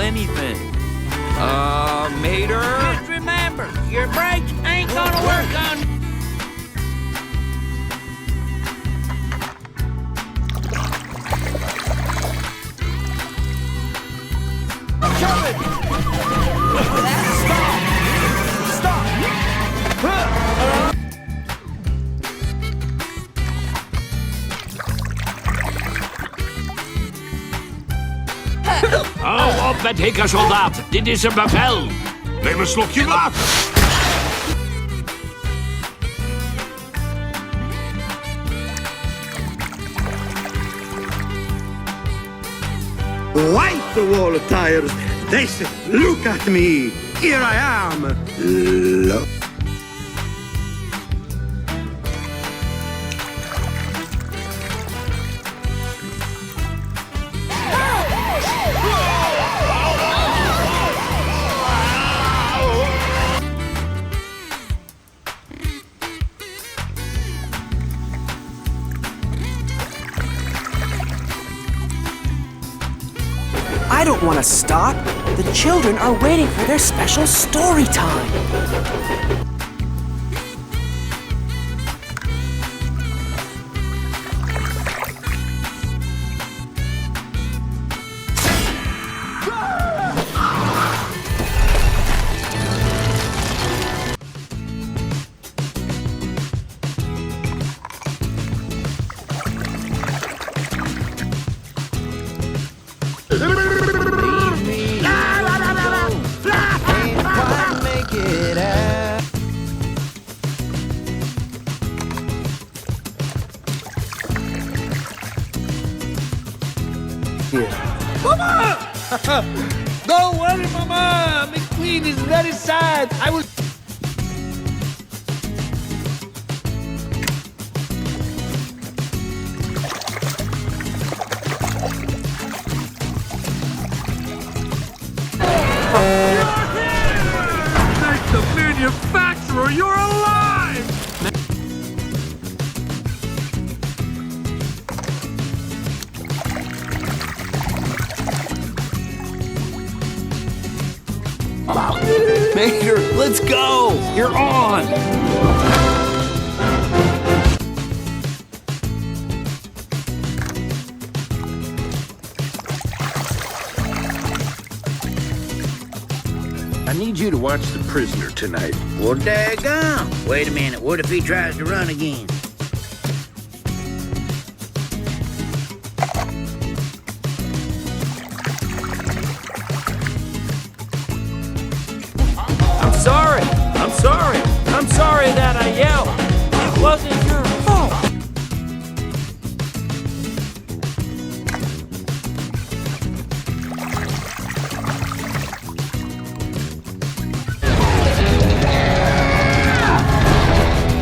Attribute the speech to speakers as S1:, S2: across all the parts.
S1: anything. Mater?
S2: Just remember, your brakes ain't gonna work on...
S3: Hou op met hikken, soldaat. Dit is een bevel.
S4: Neem een slokje water.
S5: Wipe the wall of tires. They say, look at me. Here I am. Look.
S6: I don't want to stop. The children are waiting for their special story time.
S2: Mama! Don't worry, Mama! Mcqueen is very sad. I will...
S4: Thank the manufacturer, you're alive!
S1: Mater, let's go! You're on!
S7: I need you to watch the prisoner tonight.
S2: Well, daggone. Wait a minute. What if he tries to run again?
S1: I'm sorry that I yelled. It wasn't your fault.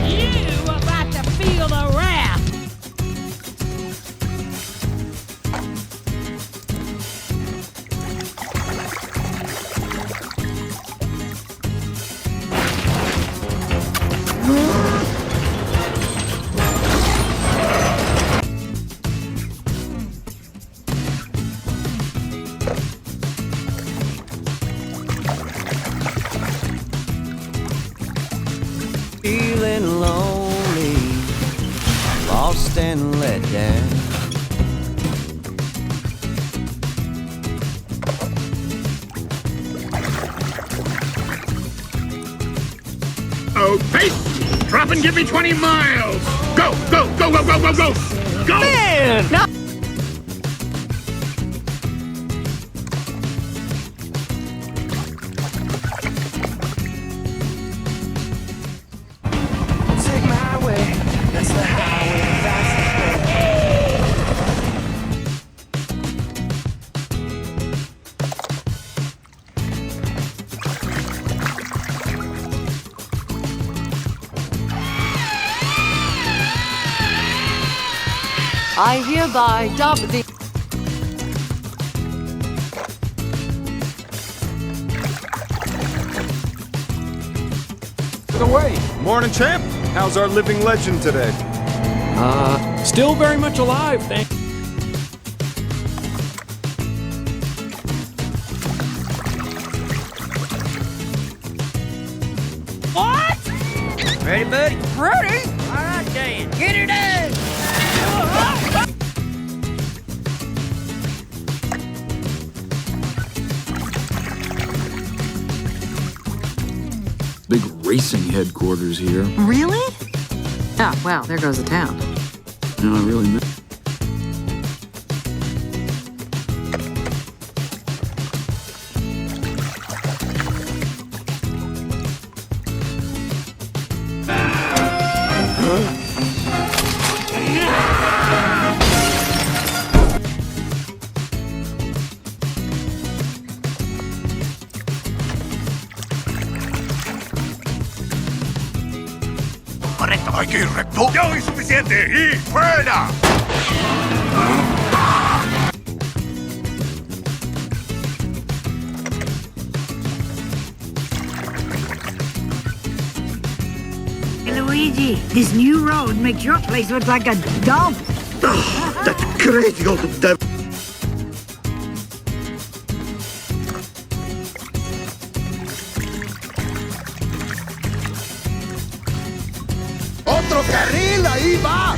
S2: You about to feel the wrath.
S8: Feeling lonely, lost and let down.
S4: Oh, pace! Drop and give me 20 miles! Go, go, go, go, go, go, go! Go!
S6: Man! No. Take my way. That's the highway. That's the
S9: I hereby dub the...
S10: Away. Morning, champ. How's our living legend today?
S1: Still very much alive, thank
S2: buddy.
S1: Ready? All right, Dan.
S2: Get her done.
S11: Big racing headquarters here.
S9: Really? Oh, well, there goes the town.
S11: No, I really miss.
S4: Correcto. Hay que ir recto. Ya es suficiente. Y fuera.
S12: Hey, Luigi, this new road makes your place look like a dump.
S5: That crazy old devil.
S2: ¡Otro carril! ¡Ahí va!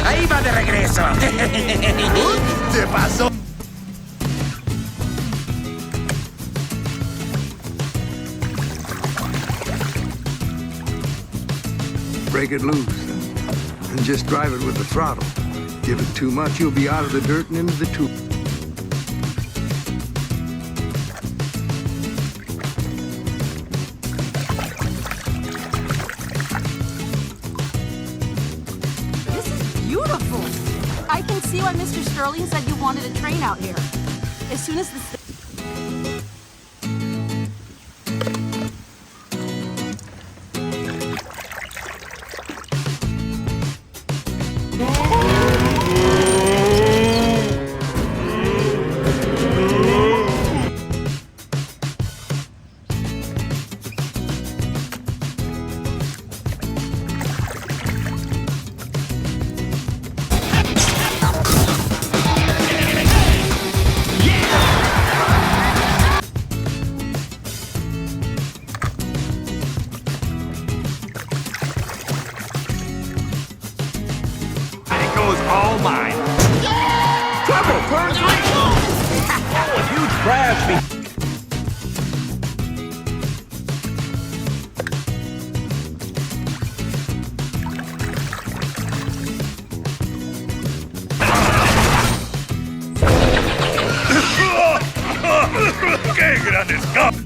S2: ¡Ahí va de regreso! ¡Se pasó!
S13: Break it loose and just drive it with the throttle. Give it too much, you'll be out of the dirt and into the tube.
S9: Beautiful! I can see why Mr. Sterling said you wanted a train out here. As soon as the...
S4: All mine. Trouble, turn three. Oh, a huge crash. ¡Qué grande escape!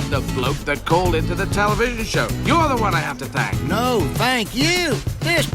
S3: The bloke that called into the television show. You're the one I have to thank.
S2: No, thank you. This